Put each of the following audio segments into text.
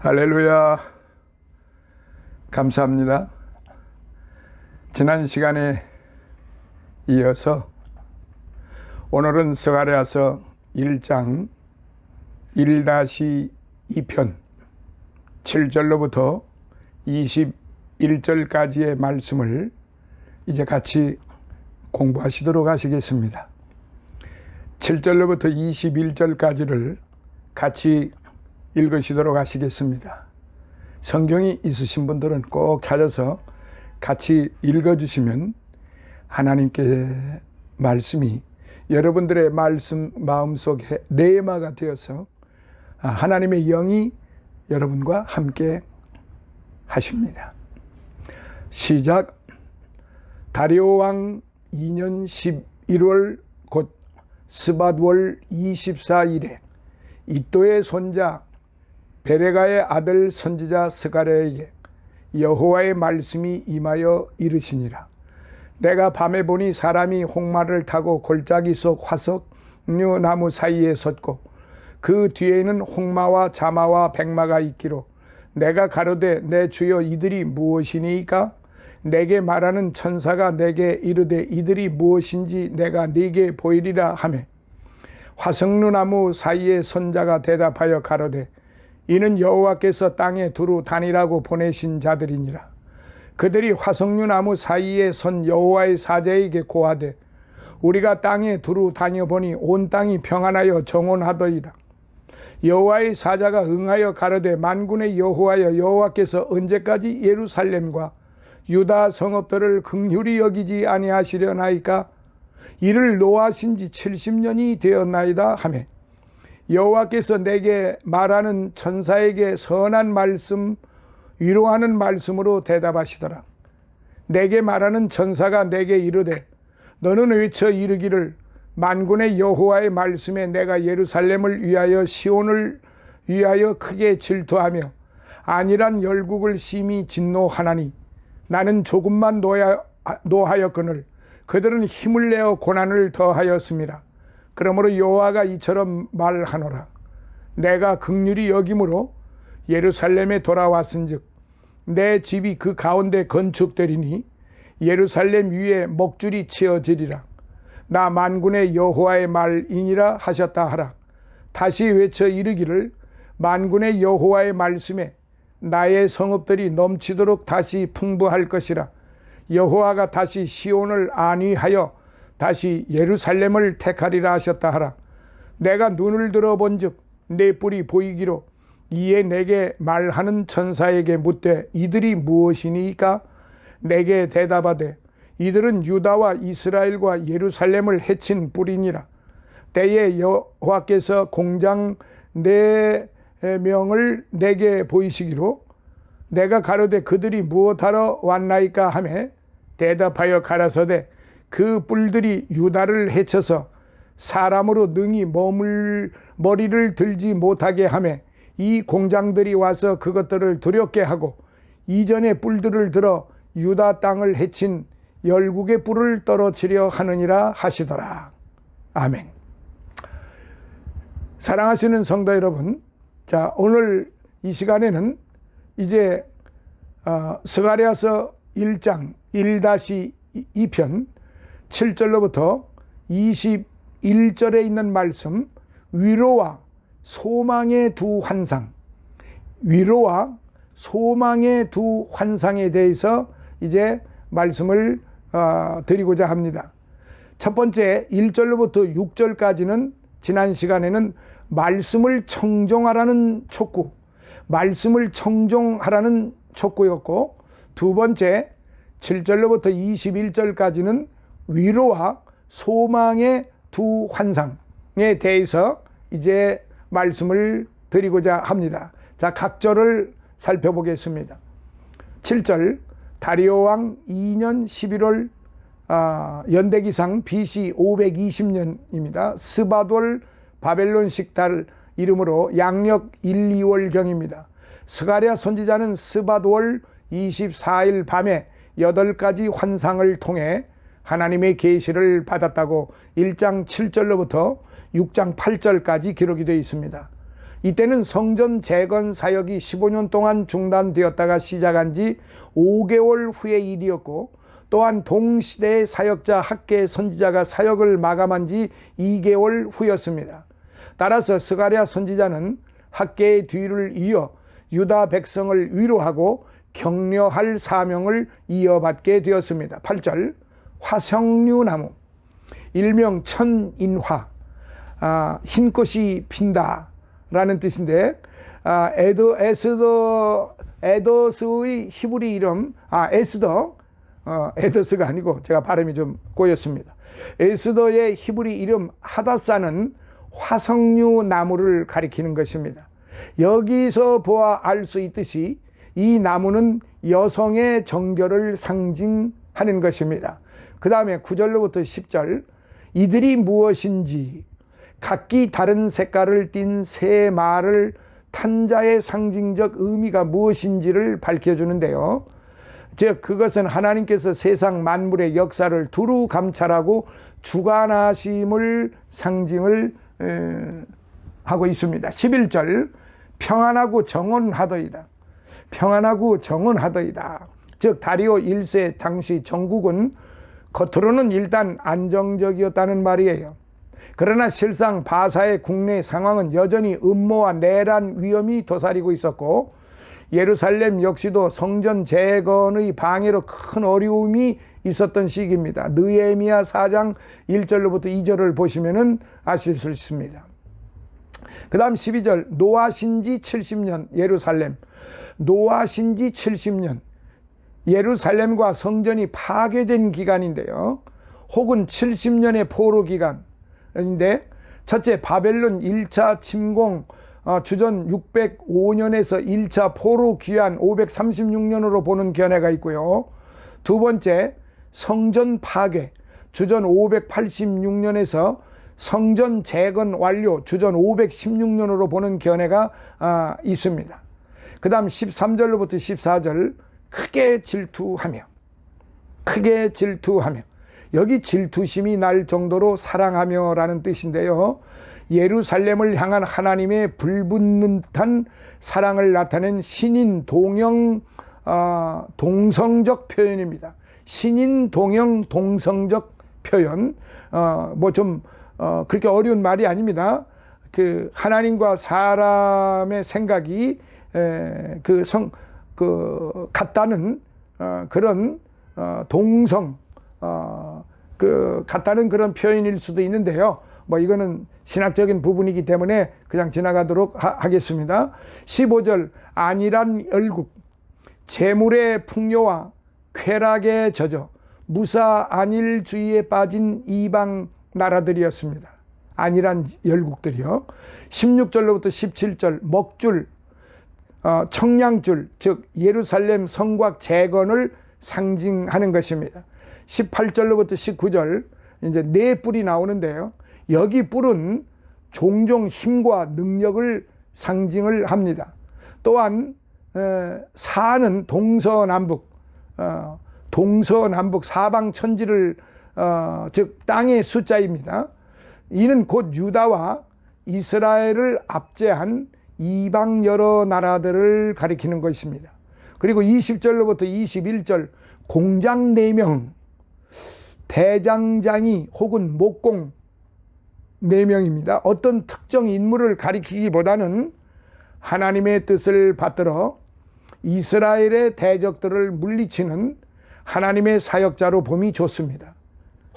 할렐루야. 감사합니다. 지난 시간에 이어서 오늘은 스가랴서 1장 1-2편 7절로부터 21절까지의 말씀을 이제 같이 공부하시도록 하시겠습니다. 7절로부터 21절까지를 같이 읽으시도록 하시겠습니다. 성경이 있으신 분들은 꼭 찾아서 같이 읽어주시면 하나님께 말씀이 여러분들의 마음속에 레마가 되어서 하나님의 영이 여러분과 함께 하십니다. 시작. 다리오 왕 2년 11월 곧 스밧월 24일에 이또의 손자 베레가의 아들 선지자 스가랴에게 여호와의 말씀이 임하여 이르시니라. 내가 밤에 보니 사람이 홍마를 타고 골짜기 속 화석류 나무 사이에 섰고 그 뒤에는 홍마와 자마와 백마가 있기로 내가 가로되 내 주여 이들이 무엇이니까? 내게 말하는 천사가 내게 이르되 이들이 무엇인지 내가 네게 보이리라 하매 화석류 나무 사이에 선 자가 대답하여 가로되 이는 여호와께서 땅에 두루 다니라고 보내신 자들이니라. 그들이 화석류 나무 사이에 선 여호와의 사자에게 고하되 우리가 땅에 두루 다녀보니 온 땅이 평안하여 정온하더이다. 여호와의 사자가 응하여 가로되 만군의 여호와여 여호와께서 언제까지 예루살렘과 유다 성읍들을 긍휼히 여기지 아니하시려나이까? 이를 노하신 지 70년이 되었나이다 하매 여호와께서 내게 말하는 천사에게 선한 말씀 위로하는 말씀으로 대답하시더라. 내게 말하는 천사가 내게 이르되 너는 외쳐 이르기를 만군의 여호와의 말씀에 내가 예루살렘을 위하여 시온을 위하여 크게 질투하며 안일한 열국을 심히 진노하나니 나는 조금만 노하였거늘 그들은 힘을 내어 고난을 더하였습니다. 그러므로 여호와가 이처럼 말하노라. 내가 긍휼히 여김으로 예루살렘에 돌아왔은즉 내 집이 그 가운데 건축되리니 예루살렘 위에 목줄이 치어지리라. 나 만군의 여호와의 말이니라 하셨다 하라. 다시 외쳐 이르기를 만군의 여호와의 말씀에 나의 성읍들이 넘치도록 다시 풍부할 것이라. 여호와가 다시 시온을 안위하여 다시 예루살렘을 택하리라 하셨다 하라. 내가 눈을 들어본즉 내 뿔이 보이기로 이에 내게 말하는 천사에게 묻되 이들이 무엇이니까? 내게 대답하되 이들은 유다와 이스라엘과 예루살렘을 해친 뿔이니라. 때에 여호와께서 공장 4명을 내게 보이시기로 내가 가로되 그들이 무엇하러 왔나이까 하매 대답하여 가라사대 그 뿔들이 유다를 해쳐서 사람으로 능히 머리를 들지 못하게 하매 이 공장들이 와서 그것들을 두렵게 하고 이전에 뿔들을 들어 유다 땅을 해친 열국의 뿔을 떨어뜨려 하느니라 하시더라. 아멘. 사랑하시는 성도 여러분, 자 오늘 이 시간에는 이제 스가랴서 1장 1-2편 7절로부터 21절에 있는 말씀 위로와 소망의 두 환상, 위로와 소망의 두 환상에 대해서 이제 말씀을 드리고자 합니다. 첫 번째 1절로부터 6절까지는 지난 시간에는 말씀을 청종하라는 촉구, 말씀을 청종하라는 촉구였고 두 번째 7절로부터 21절까지는 위로와 소망의 두 환상에 대해서 이제 말씀을 드리고자 합니다. 자, 각 절을 살펴보겠습니다. 7절 다리오 왕 2년 11월 연대기상 BC 520년입니다. 스밧월 바벨론식 달 이름으로 양력 1, 2월경입니다. 스가랴 선지자는 스밧월 24일 밤에 8가지 환상을 통해 하나님의 계시를 받았다고 1장 7절로부터 6장 8절까지 기록이 되어 있습니다. 이때는 성전 재건 사역이 15년 동안 중단되었다가 시작한 지 5개월 후의 일이었고, 또한 동시대의 사역자 학계 선지자가 사역을 마감한 지 2개월 후였습니다. 따라서 스가랴 선지자는 학계의 뒤를 이어 유다 백성을 위로하고 격려할 사명을 이어받게 되었습니다. 8절, 화석류나무, 일명 천인화, 흰꽃이 핀다 라는 뜻인데, 에더스의 히브리 이름, 에더스가 아니고 제가 발음이 좀 꼬였습니다. 에스더의 히브리 이름 하다사는 화석류 나무를 가리키는 것입니다. 여기서 보아 알 수 있듯이 이 나무는 여성의 정결을 상징하는 것입니다. 그 다음에 9절로부터 10절, 이들이 무엇인지 각기 다른 색깔을 띤 새 말을 탄 자의 상징적 의미가 무엇인지를 밝혀주는데요. 즉 그것은 하나님께서 세상 만물의 역사를 두루 감찰하고 주관하심을 상징을 하고 있습니다. 11절, 평안하고 정언하더이다. 평안하고 정언하더이다. 즉 다리오 1세 당시 전국은 겉으로는 일단 안정적이었다는 말이에요. 그러나 실상 바사의 국내 상황은 여전히 음모와 내란 위험이 도사리고 있었고, 예루살렘 역시도 성전 재건의 방해로 큰 어려움이 있었던 시기입니다. 느헤미야 4장 1절로부터 2절을 보시면 아실 수 있습니다. 그 다음 12절, 노하신 지 70년 예루살렘. 노하신 지 70년, 예루살렘과 성전이 파괴된 기간인데요. 혹은 70년의 포로 기간인데, 첫째 바벨론 1차 침공 주전 605년에서 1차 포로 귀환 536년으로 보는 견해가 있고요. 두 번째, 성전 파괴 주전 586년에서 성전 재건 완료 주전 516년으로 보는 견해가 있습니다. 그 다음 13절로부터 14절, 크게 질투하며, 크게 질투하며, 여기 질투심이 날 정도로 사랑하며 라는 뜻인데요. 예루살렘을 향한 하나님의 불붙는 듯한 사랑을 나타낸 신인 동형 동성적 표현입니다. 신인 동형 동성적 표현, 그렇게 어려운 말이 아닙니다. 그 하나님과 사람의 생각이 같다는 그런 동성, 같다는 그런 표현일 수도 있는데요. 이거는 신학적인 부분이기 때문에 그냥 지나가도록 하겠습니다. 15절, 안일한 열국, 재물의 풍요와 쾌락에 젖어 무사 안일주의에 빠진 이방 나라들이었습니다. 안일한 열국들이요. 16절로부터 17절, 먹줄, 청량줄, 즉 예루살렘 성곽 재건을 상징하는 것입니다. 18절로부터 19절, 이제 네 뿔이 나오는데요. 여기 뿔은 종종 힘과 능력을 상징을 합니다. 또한 사는 동서남북 사방 천지를 즉 땅의 숫자입니다. 이는 곧 유다와 이스라엘을 압제한 이방 여러 나라들을 가리키는 것입니다. 그리고 20절로부터 21절, 공장 4명, 대장장이 혹은 목공 4명입니다. 어떤 특정 인물을 가리키기보다는 하나님의 뜻을 받들어 이스라엘의 대적들을 물리치는 하나님의 사역자로 봄이 좋습니다.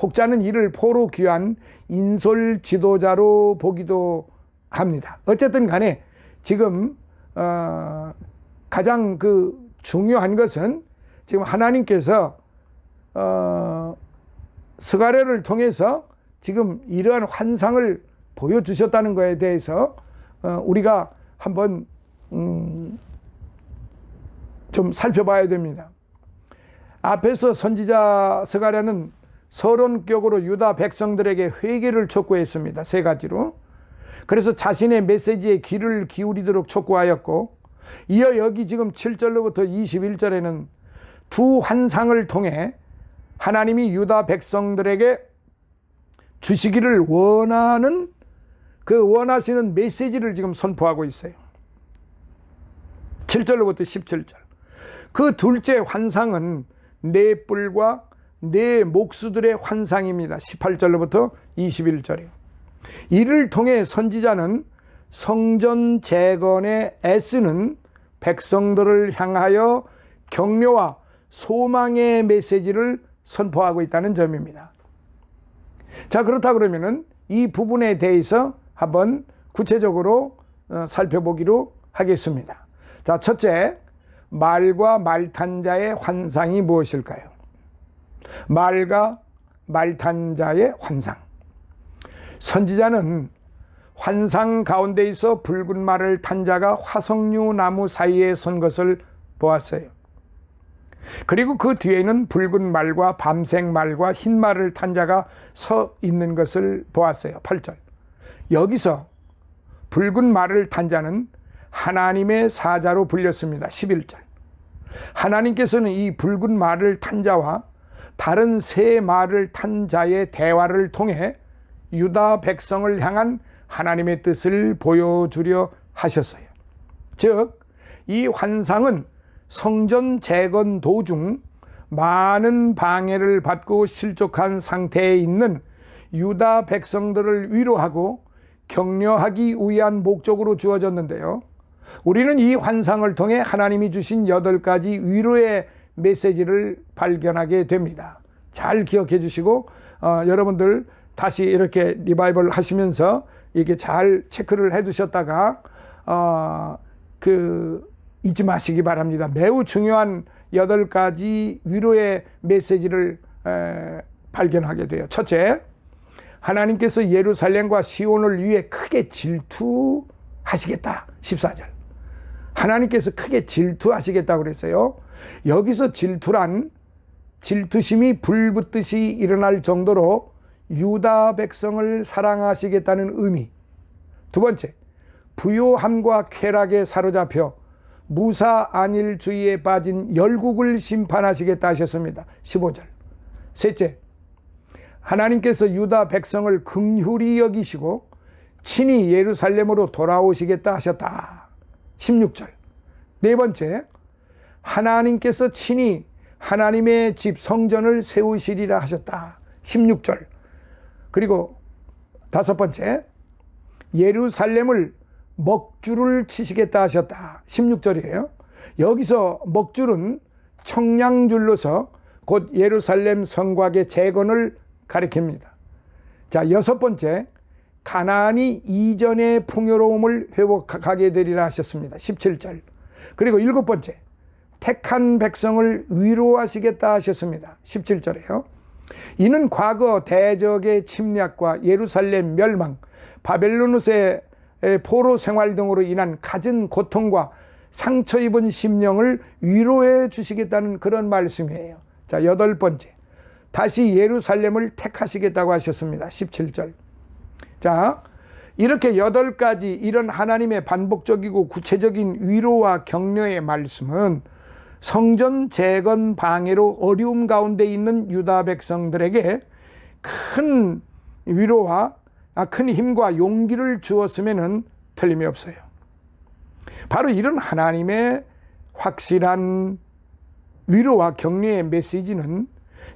혹자는 이를 포로 귀환 인솔 지도자로 보기도 합니다. 어쨌든 간에 지금 가장 중요한 것은 지금 하나님께서 스가랴를 통해서 지금 이러한 환상을 보여주셨다는 것에 대해서 우리가 한번 좀 살펴봐야 됩니다. 앞에서 선지자 스가랴는 서론격으로 유다 백성들에게 회개를 촉구했습니다. 3가지로. 그래서 자신의 메시지에 귀를 기울이도록 촉구하였고, 이어 여기 지금 7절로부터 21절에는 두 환상을 통해 하나님이 유다 백성들에게 주시기를 원하는 그 원하시는 메시지를 지금 선포하고 있어요. 7절로부터 17절. 그 둘째 환상은 네 뿔과 네 목수들의 환상입니다. 18절로부터 21절이요. 이를 통해 선지자는 성전 재건에 애쓰는 백성들을 향하여 격려와 소망의 메시지를 선포하고 있다는 점입니다. 자, 그렇다 그러면은 이 부분에 대해서 한번 구체적으로 살펴보기로 하겠습니다. 자, 첫째, 말과 말 탄 자의 환상이 무엇일까요? 말과 말 탄 자의 환상. 선지자는 환상 가운데 있어 붉은 말을 탄 자가 화석류 나무 사이에 선 것을 보았어요. 그리고 그 뒤에는 붉은 말과 밤색 말과 흰 말을 탄 자가 서 있는 것을 보았어요. 8절. 여기서 붉은 말을 탄 자는 하나님의 사자로 불렸습니다. 11절. 하나님께서는 이 붉은 말을 탄 자와 다른 새 말을 탄 자의 대화를 통해 유다 백성을 향한 하나님의 뜻을 보여주려 하셨어요. 즉, 이 환상은 성전 재건 도중 많은 방해를 받고 실족한 상태에 있는 유다 백성들을 위로하고 격려하기 위한 목적으로 주어졌는데요. 우리는 이 환상을 통해 하나님이 주신 8가지 위로의 메시지를 발견하게 됩니다. 잘 기억해 주시고 여러분들 다시 이렇게 리바이벌 하시면서 이게 잘 체크를 해 두셨다가 잊지 마시기 바랍니다. 매우 중요한 8가지 위로의 메시지를 발견하게 돼요. 첫째, 하나님께서 예루살렘과 시온을 위해 크게 질투하시겠다. 14절. 하나님께서 크게 질투하시겠다고 그랬어요. 여기서 질투란 질투심이 불붙듯이 일어날 정도로 유다 백성을 사랑하시겠다는 의미. 두 번째, 부요함과 쾌락에 사로잡혀 무사 안일주의에 빠진 열국을 심판하시겠다 하셨습니다. 15절. 셋째, 하나님께서 유다 백성을 긍휼히 여기시고 친히 예루살렘으로 돌아오시겠다 하셨다. 16절. 네 번째, 하나님께서 친히 하나님의 집 성전을 세우시리라 하셨다. 16절. 그리고 다섯 번째, 예루살렘을 먹줄을 치시겠다 하셨다. 16절이에요. 여기서 먹줄은 청량줄로서 곧 예루살렘 성곽의 재건을 가리킵니다. 자, 여섯 번째, 가나안이 이전의 풍요로움을 회복하게 되리라 하셨습니다. 17절. 그리고 일곱 번째, 택한 백성을 위로하시겠다 하셨습니다. 17절에요. 이는 과거 대적의 침략과 예루살렘 멸망, 바벨로누스의 포로 생활 등으로 인한 갖은 고통과 상처 입은 심령을 위로해 주시겠다는 그런 말씀이에요. 자, 여덟 번째, 다시 예루살렘을 택하시겠다고 하셨습니다. 17절. 자, 이렇게 8가지 이런 하나님의 반복적이고 구체적인 위로와 격려의 말씀은 성전 재건 방해로 어려움 가운데 있는 유다 백성들에게 큰 위로와 큰 힘과 용기를 주었으면 틀림이 없어요. 바로 이런 하나님의 확실한 위로와 격려의 메시지는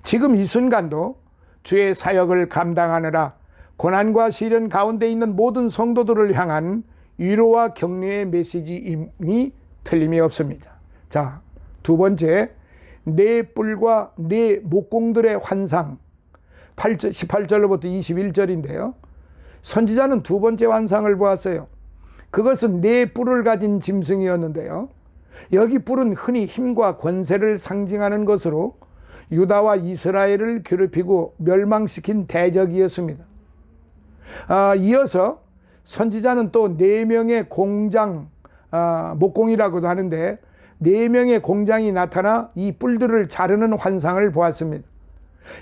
지금 이 순간도 주의 사역을 감당하느라 고난과 시련 가운데 있는 모든 성도들을 향한 위로와 격려의 메시지임이 틀림이 없습니다. 자, 두 번째, 네 뿔과 네 목공들의 환상. 18절로부터 21절인데요. 선지자는 두 번째 환상을 보았어요. 그것은 네 뿔을 가진 짐승이었는데요. 여기 뿔은 흔히 힘과 권세를 상징하는 것으로 유다와 이스라엘을 괴롭히고 멸망시킨 대적이었습니다. 이어서 선지자는 또 4명의 공장, 목공이라고도 하는데 4명의 공장이 나타나 이 뿔들을 자르는 환상을 보았습니다.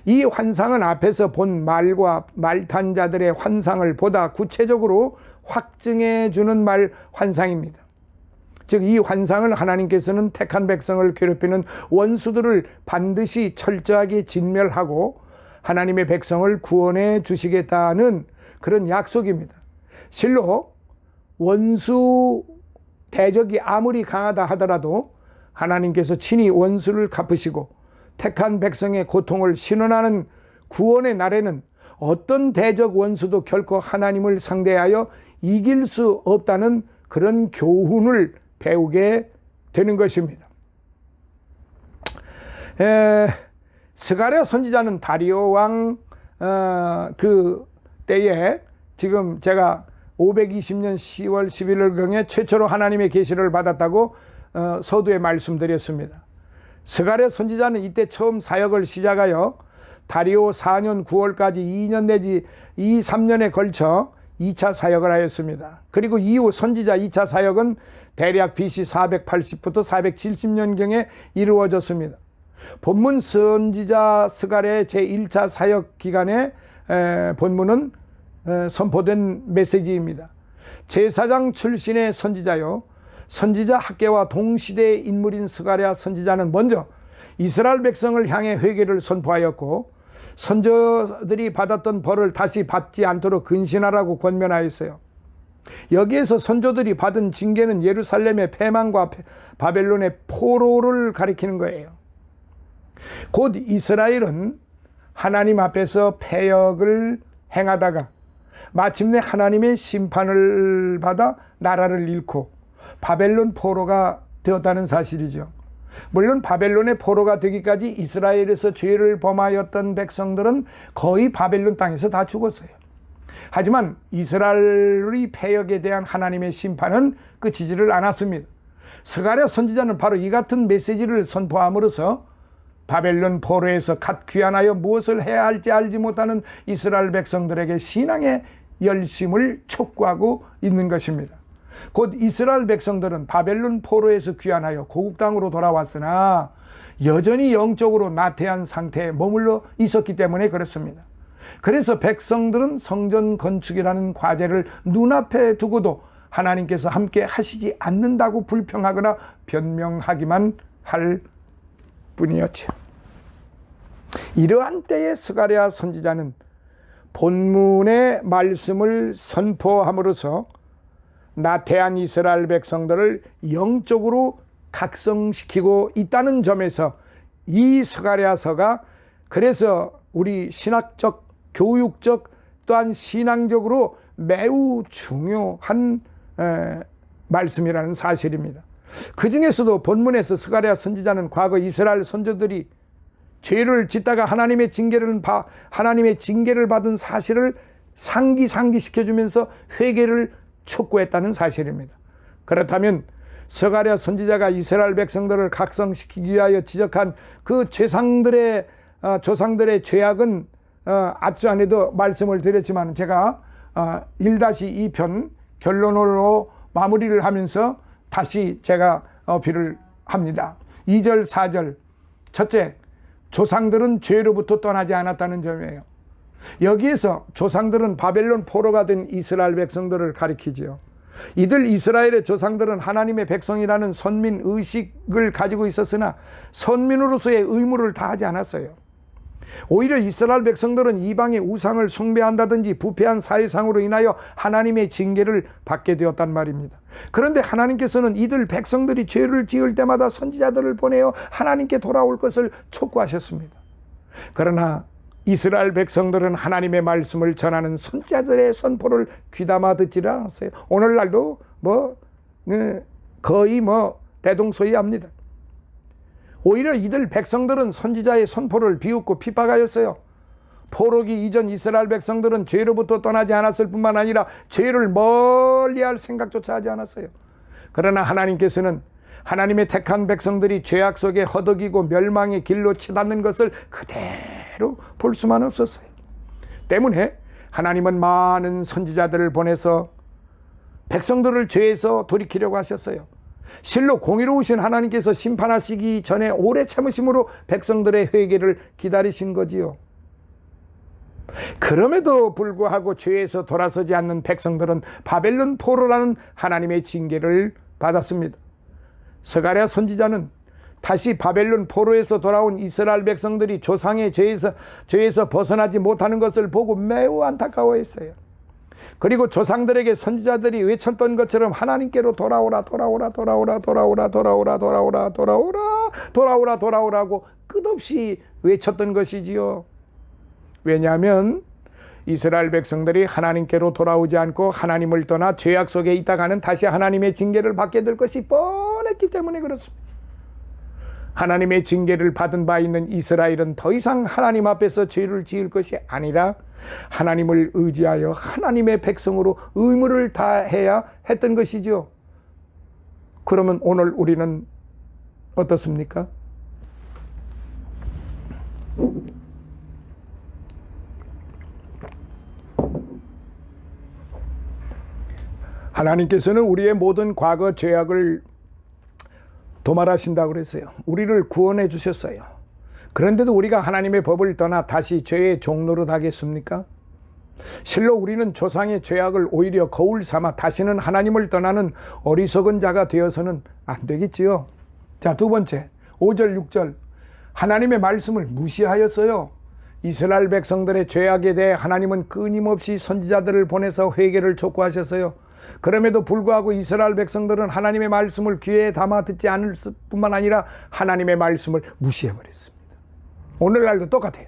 이 환상은 앞에서 본 말과 말탄 자들의 환상을 보다 구체적으로 확증해 주는 말 환상입니다. 즉, 이 환상을 하나님께서는 택한 백성을 괴롭히는 원수들을 반드시 철저하게 진멸하고 하나님의 백성을 구원해 주시겠다는 그런 약속입니다. 실로 원수 대적이 아무리 강하다 하더라도 하나님께서 친히 원수를 갚으시고 택한 백성의 고통을 신원하는 구원의 날에는 어떤 대적 원수도 결코 하나님을 상대하여 이길 수 없다는 그런 교훈을 배우게 되는 것입니다. 스가랴 선지자는 다리오 왕 그 때에 지금 제가 520년 10월 11일경에 최초로 하나님의 계시를 받았다고 서두에 말씀드렸습니다. 스가랴 선지자는 이때 처음 사역을 시작하여 다리오 4년 9월까지 2년 내지 3년에 걸쳐 2차 사역을 하였습니다. 그리고 이후 선지자 2차 사역은 대략 BC 480부터 470년경에 이루어졌습니다. 본문 선지자 스가랴의 제1차 사역 기간에 본문은 선포된 메시지입니다. 제사장 출신의 선지자요, 선지자 학계와 동시대의 인물인 스가랴 선지자는 먼저 이스라엘 백성을 향해 회개를 선포하였고 선조들이 받았던 벌을 다시 받지 않도록 근신하라고 권면하였어요. 여기에서 선조들이 받은 징계는 예루살렘의 패망과 바벨론의 포로를 가리키는 거예요. 곧 이스라엘은 하나님 앞에서 패역을 행하다가 마침내 하나님의 심판을 받아 나라를 잃고 바벨론 포로가 되었다는 사실이죠. 물론 바벨론의 포로가 되기까지 이스라엘에서 죄를 범하였던 백성들은 거의 바벨론 땅에서 다 죽었어요. 하지만 이스라엘의 패역에 대한 하나님의 심판은 끝이지를 않았습니다. 스가랴 선지자는 바로 이 같은 메시지를 선포함으로써 바벨론 포로에서 갓 귀환하여 무엇을 해야 할지 알지 못하는 이스라엘 백성들에게 신앙의 열심을 촉구하고 있는 것입니다. 곧 이스라엘 백성들은 바벨론 포로에서 귀환하여 고국 땅으로 돌아왔으나 여전히 영적으로 나태한 상태에 머물러 있었기 때문에 그렇습니다. 그래서 백성들은 성전 건축이라는 과제를 눈앞에 두고도 하나님께서 함께 하시지 않는다고 불평하거나 변명하기만 할 뿐이었죠. 이러한 때에 스가랴 선지자는 본문의 말씀을 선포함으로써 나태한 이스라엘 백성들을 영적으로 각성시키고 있다는 점에서 이 스가랴서가 그래서 우리 신학적, 교육적 또한 신앙적으로 매우 중요한 말씀이라는 사실입니다. 그 중에서도 본문에서 스가랴 선지자는 과거 이스라엘 선조들이 죄를 짓다가 하나님의 징계를 받은 사실을 상기시켜주면서 회개를 촉구했다는 사실입니다. 그렇다면 스가랴 선지자가 이스라엘 백성들을 각성시키기 위하여 지적한 그 조상들의 죄악은 앞주 안에도 말씀을 드렸지만 제가 1-2편 결론으로 마무리를 하면서 다시 제가 어필을 합니다. 2절 4절 첫째, 조상들은 죄로부터 떠나지 않았다는 점이에요. 여기에서 조상들은 바벨론 포로가 된 이스라엘 백성들을 가리키지요. 이들 이스라엘의 조상들은 하나님의 백성이라는 선민 의식을 가지고 있었으나 선민으로서의 의무를 다하지 않았어요. 오히려 이스라엘 백성들은 이방의 우상을 숭배한다든지 부패한 사회상으로 인하여 하나님의 징계를 받게 되었단 말입니다. 그런데 하나님께서는 이들 백성들이 죄를 지을 때마다 선지자들을 보내어 하나님께 돌아올 것을 촉구하셨습니다. 그러나 이스라엘 백성들은 하나님의 말씀을 전하는 선지자들의 선포를 귀담아 듣지를 않았어요. 오늘날도 거의 대동소이합니다. 오히려 이들 백성들은 선지자의 선포를 비웃고 핍박하였어요. 포로기 이전 이스라엘 백성들은 죄로부터 떠나지 않았을 뿐만 아니라 죄를 멀리할 생각조차 하지 않았어요. 그러나 하나님께서는 하나님의 택한 백성들이 죄악 속에 허덕이고 멸망의 길로 치닫는 것을 그대로 볼 수만 없었어요. 때문에 하나님은 많은 선지자들을 보내서 백성들을 죄에서 돌이키려고 하셨어요. 실로 공의로우신 하나님께서 심판하시기 전에 오래 참으심으로 백성들의 회개를 기다리신 거지요. 그럼에도 불구하고 죄에서 돌아서지 않는 백성들은 바벨론 포로라는 하나님의 징계를 받았습니다. 스가랴 선지자는 다시 바벨론 포로에서 돌아온 이스라엘 백성들이 조상의 죄에서 벗어나지 못하는 것을 보고 매우 안타까워했어요. 그리고 조상들에게 선지자들이 외쳤던 것처럼 하나님께로 돌아오라 돌아오라 돌아오라 돌아오라 돌아오라 돌아오라 돌아오라 돌아오라 돌아오라고 끝없이 외쳤던 것이지요. 왜냐하면 이스라엘 백성들이 하나님께로 돌아오지 않고 하나님을 떠나 죄악 속에 있다가는 다시 하나님의 징계를 받게 될 것이 뻔했기 때문에 그렇습니다. 하나님의 징계를 받은 바 있는 이스라엘은 더 이상 하나님 앞에서 죄를 지을 것이 아니라 하나님을 의지하여 하나님의 백성으로 의무를 다해야 했던 것이죠. 그러면 오늘 우리는 어떻습니까? 하나님께서는 우리의 모든 과거 죄악을 도말하신다고 그랬어요. 우리를 구원해 주셨어요. 그런데도 우리가 하나님의 법을 떠나 다시 죄의 종노릇 하겠습니까? 실로 우리는 조상의 죄악을 오히려 거울 삼아 다시는 하나님을 떠나는 어리석은 자가 되어서는 안 되겠지요. 자, 두 번째 5절 6절 하나님의 말씀을 무시하였어요. 이스라엘 백성들의 죄악에 대해 하나님은 끊임없이 선지자들을 보내서 회개를 촉구하셨어요. 그럼에도 불구하고 이스라엘 백성들은 하나님의 말씀을 귀에 담아 듣지 않을 뿐만 아니라 하나님의 말씀을 무시해버렸습니다. 오늘날도 똑같아요.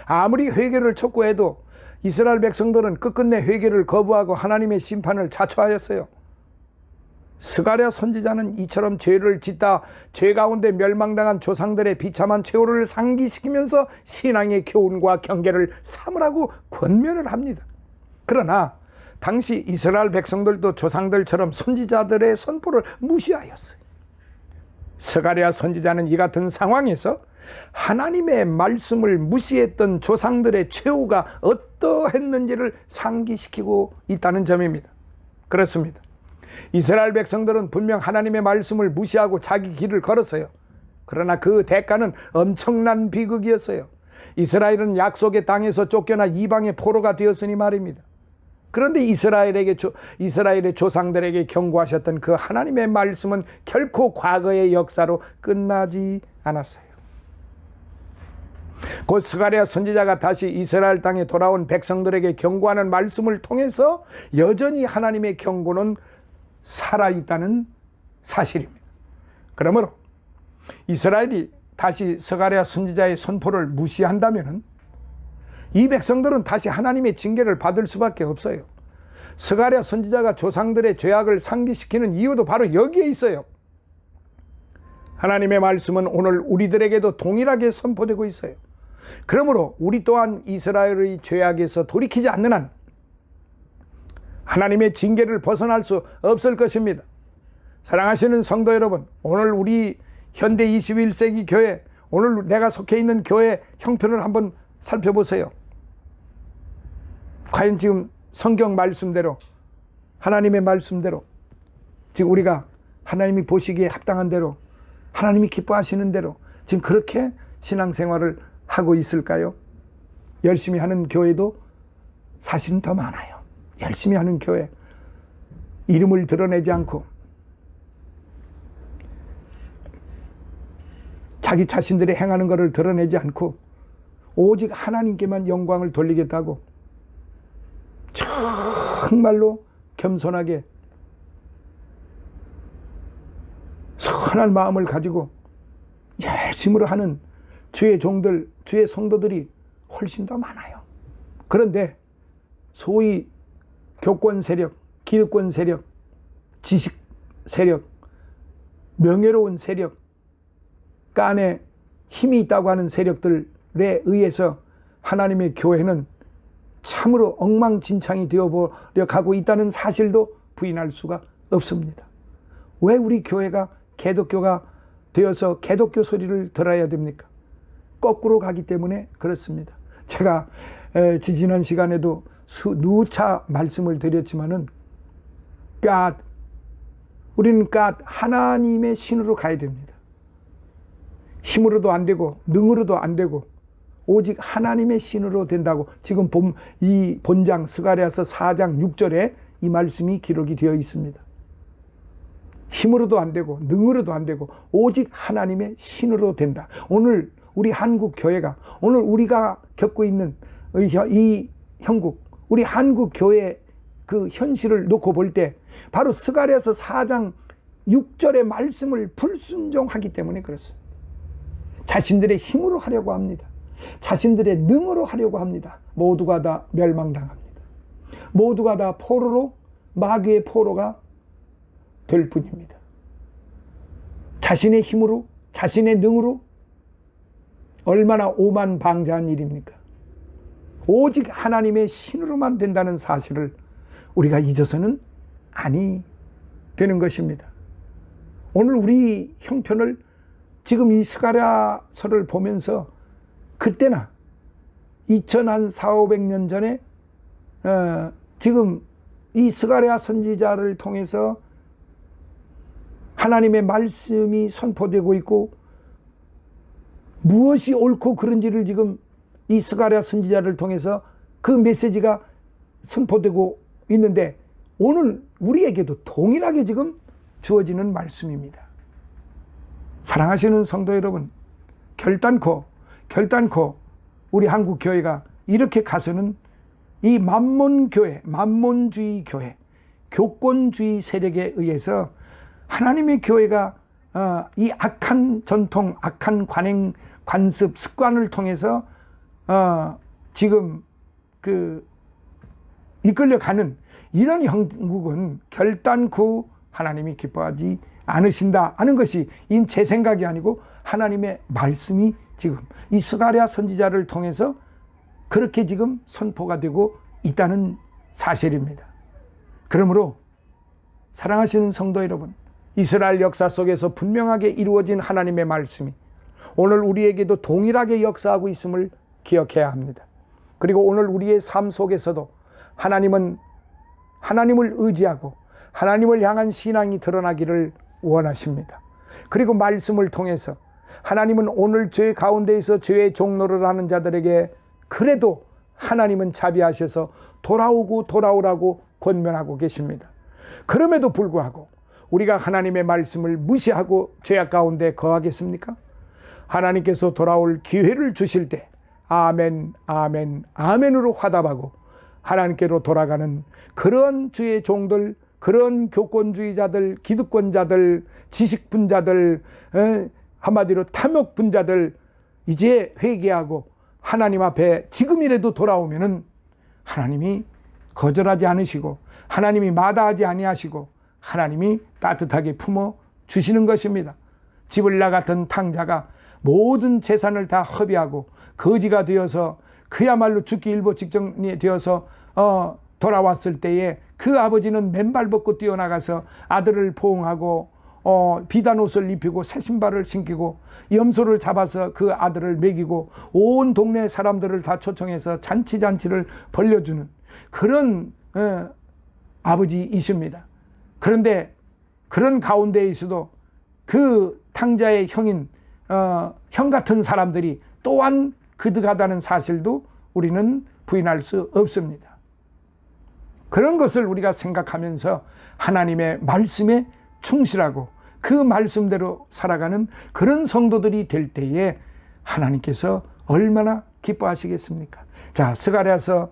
아무리 회개를 촉구해도 이스라엘 백성들은 끝끝내 회개를 거부하고 하나님의 심판을 자초하였어요. 스가랴 선지자는 이처럼 죄를 짓다 죄 가운데 멸망당한 조상들의 비참한 최후를 상기시키면서 신앙의 교훈과 경계를 삼으라고 권면을 합니다. 그러나 당시 이스라엘 백성들도 조상들처럼 선지자들의 선포를 무시하였어요. 스가랴 선지자는 이 같은 상황에서 하나님의 말씀을 무시했던 조상들의 최후가 어떠했는지를 상기시키고 있다는 점입니다. 그렇습니다. 이스라엘 백성들은 분명 하나님의 말씀을 무시하고 자기 길을 걸었어요. 그러나 그 대가는 엄청난 비극이었어요. 이스라엘은 약속의 땅에서 쫓겨나 이방의 포로가 되었으니 말입니다. 그런데 이스라엘의 조상들에게 경고하셨던 그 하나님의 말씀은 결코 과거의 역사로 끝나지 않았어요. 곧 스가랴 선지자가 다시 이스라엘 땅에 돌아온 백성들에게 경고하는 말씀을 통해서 여전히 하나님의 경고는 살아있다는 사실입니다. 그러므로 이스라엘이 다시 스가랴 선지자의 선포를 무시한다면 이 백성들은 다시 하나님의 징계를 받을 수밖에 없어요. 스가랴 선지자가 조상들의 죄악을 상기시키는 이유도 바로 여기에 있어요. 하나님의 말씀은 오늘 우리들에게도 동일하게 선포되고 있어요. 그러므로 우리 또한 이스라엘의 죄악에서 돌이키지 않는 한 하나님의 징계를 벗어날 수 없을 것입니다. 사랑하시는 성도 여러분, 오늘 우리 현대 21세기 교회, 오늘 내가 속해 있는 교회 형편을 한번 살펴보세요. 과연 지금 성경 말씀대로, 하나님의 말씀대로, 지금 우리가 하나님이 보시기에 합당한 대로, 하나님이 기뻐하시는 대로 지금 그렇게 신앙생활을 하고 있을까요? 열심히 하는 교회도 사실은 더 많아요. 열심히 하는 교회, 이름을 드러내지 않고 자기 자신들이 행하는 것을 드러내지 않고 오직 하나님께만 영광을 돌리겠다고 정말로 겸손하게 선한 마음을 가지고 열심으로 하는 주의 종들, 주의 성도들이 훨씬 더 많아요. 그런데 소위 교권 세력, 기득권 세력, 지식 세력, 명예로운 세력, 깐에 힘이 있다고 하는 세력들에 의해서 하나님의 교회는 참으로 엉망진창이 되어버려 가고 있다는 사실도 부인할 수가 없습니다. 왜 우리 교회가 개독교가 되어서 개독교 소리를 들어야 됩니까? 거꾸로 가기 때문에 그렇습니다. 제가 지지난 시간에도 누차 말씀을 드렸지만은 우리는 하나님의 신으로 가야 됩니다. 힘으로도 안 되고 능으로도 안 되고 오직 하나님의 신으로 된다고 지금 이 본장 스가랴서 4장 6절에 이 말씀이 기록이 되어 있습니다. 힘으로도 안 되고 능으로도 안 되고 오직 하나님의 신으로 된다. 오늘 우리 한국 교회가, 오늘 우리가 겪고 있는 이 형국, 우리 한국 교회의 그 현실을 놓고 볼 때 바로 스가랴서 4장 6절의 말씀을 불순종하기 때문에 그렇습니다. 자신들의 힘으로 하려고 합니다. 자신들의 능으로 하려고 합니다. 모두가 다 멸망당합니다. 모두가 다 포로로, 마귀의 포로가 될 뿐입니다. 자신의 힘으로, 자신의 능으로 얼마나 오만방자한 일입니까? 오직 하나님의 신으로만 된다는 사실을 우리가 잊어서는 아니 되는 것입니다. 오늘 우리 형편을 지금 이 스가랴서를 보면서 그때나 2400~500년 전에 지금 이 스가랴 선지자를 통해서 하나님의 말씀이 선포되고 있고 무엇이 옳고 그른지를 지금 이 스가랴 선지자를 통해서 그 메시지가 선포되고 있는데 오늘 우리에게도 동일하게 지금 주어지는 말씀입니다. 사랑하시는 성도 여러분, 결단코 우리 한국 교회가 이렇게 가서는 이 만몬교회, 만몬주의 교회, 교권주의 세력에 의해서 하나님의 교회가 이 악한 전통, 악한 관행, 관습, 습관을 통해서 지금 이끌려가는 이런 형국은 결단코 하나님이 기뻐하지 않으신다 하는 것이 제 생각이 아니고 하나님의 말씀이 지금 이 스가랴 선지자를 통해서 그렇게 지금 선포가 되고 있다는 사실입니다. 그러므로 사랑하시는 성도 여러분, 이스라엘 역사 속에서 분명하게 이루어진 하나님의 말씀이 오늘 우리에게도 동일하게 역사하고 있음을 기억해야 합니다. 그리고 오늘 우리의 삶 속에서도 하나님은 하나님을 의지하고 하나님을 향한 신앙이 드러나기를 원하십니다. 그리고 말씀을 통해서 하나님은 오늘 죄 가운데에서 죄의 종로를 하는 자들에게 그래도 하나님은 자비하셔서 돌아오라고 권면하고 계십니다. 그럼에도 불구하고 우리가 하나님의 말씀을 무시하고 죄악 가운데 거하겠습니까? 하나님께서 돌아올 기회를 주실 때 아멘, 아멘, 아멘으로 화답하고 하나님께로 돌아가는 그런 주의 종들, 그런 교권주의자들, 기득권자들, 지식분자들, 한마디로 탐욕분자들 이제 회개하고 하나님 앞에 지금이라도 돌아오면은 하나님이 거절하지 않으시고 하나님이 마다하지 아니하시고 하나님이 따뜻하게 품어 주시는 것입니다. 지블라 같은 탕자가 모든 재산을 다 허비하고 거지가 되어서 그야말로 죽기 일보 직전이 되어서 돌아왔을 때에 그 아버지는 맨발 벗고 뛰어나가서 아들을 포옹하고 비단 옷을 입히고 새 신발을 신기고 염소를 잡아서 그 아들을 먹이고 온 동네 사람들을 다 초청해서 잔치를 벌려주는 그런 아버지이십니다. 그런데 그런 가운데에 있어도 그 탕자의 형인 형 같은 사람들이 또한 그득하다는 사실도 우리는 부인할 수 없습니다. 그런 것을 우리가 생각하면서 하나님의 말씀에 충실하고 그 말씀대로 살아가는 그런 성도들이 될 때에 하나님께서 얼마나 기뻐하시겠습니까? 자, 스가랴서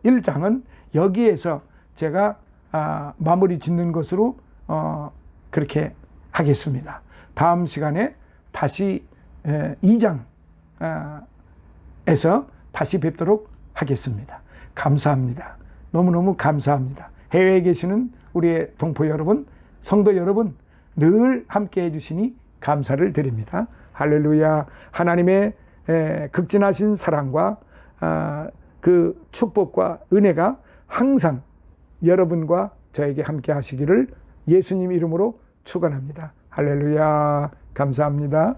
1장은 여기에서 제가 마무리 짓는 것으로 그렇게 하겠습니다. 다음 시간에 다시 2장에서 다시 뵙도록 하겠습니다. 감사합니다. 너무너무 감사합니다. 해외에 계시는 우리의 동포 여러분, 성도 여러분 늘 함께 해주시니 감사를 드립니다. 할렐루야. 하나님의 극진하신 사랑과 그 축복과 은혜가 항상 여러분과 저에게 함께 하시기를 예수님 이름으로 축원합니다. 할렐루야. 감사합니다.